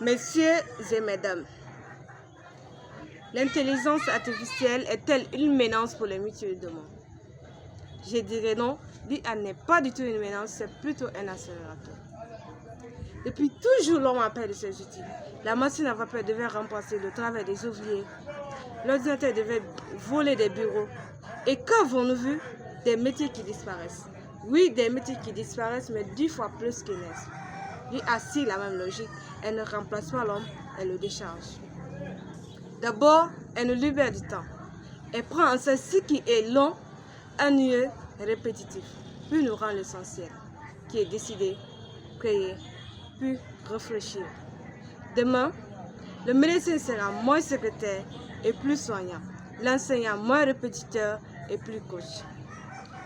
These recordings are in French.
Messieurs et mesdames, l'intelligence artificielle est-elle une menace pour les métiers de demain? Je dirais non, l'IA n'est pas du tout une menace, c'est plutôt un accélérateur. Depuis toujours, l'homme a peur de ces outils. La machine à vapeur devait remplacer le travail des ouvriers. L'ordinateur devait voler des bureaux. Et qu'avons-nous vu? Des métiers qui disparaissent. Oui, des métiers qui disparaissent, mais 10 fois plus qu'ils naissent. L'IA suit la même logique. Elle ne remplace pas l'homme, elle le décharge. D'abord, elle nous libère du temps. Elle prend en ce qui est long, ennuyeux, répétitif, puis nous rend l'essentiel, qui est décidé, créer, puis réfléchir. Demain, le médecin sera moins secrétaire et plus soignant, l'enseignant moins répétiteur et plus coach.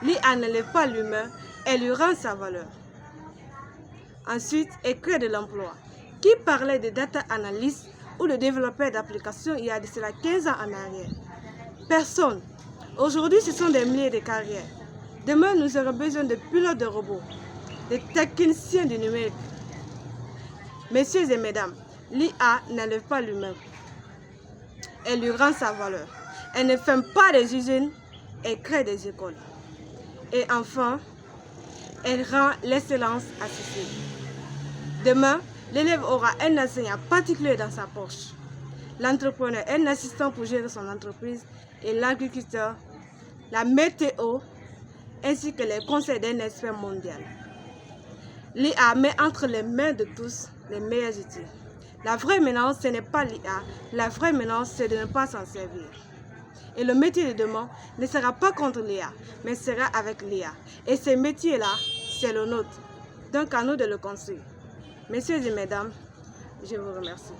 L'IA n'enlève pas l'humain, elle lui rend sa valeur. Ensuite, elle crée de l'emploi. Qui parlait de data analyst ou de développeur d'applications il y a de cela 15 ans en arrière? Personne. Aujourd'hui, ce sont des milliers de carrières. Demain, nous aurons besoin de pilotes de robots, de techniciens du numérique. Messieurs et mesdames, l'IA n'enlève pas l'humain. Elle lui rend sa valeur. Elle ne ferme pas des usines, elle crée des écoles. Et enfin, elle rend l'excellence accessible. Demain, l'élève aura un enseignant particulier dans sa poche. L'entrepreneur, un assistant pour gérer son entreprise. Et l'agriculteur, la météo, ainsi que les conseils d'un expert mondial. L'IA met entre les mains de tous les meilleurs outils. La vraie menace, ce n'est pas l'IA. La vraie menace, c'est de ne pas s'en servir. Et le métier de demain ne sera pas contre l'IA, mais sera avec l'IA. Et ce métier-là, c'est le nôtre. Donc à nous de le construire. Messieurs et mesdames, je vous remercie.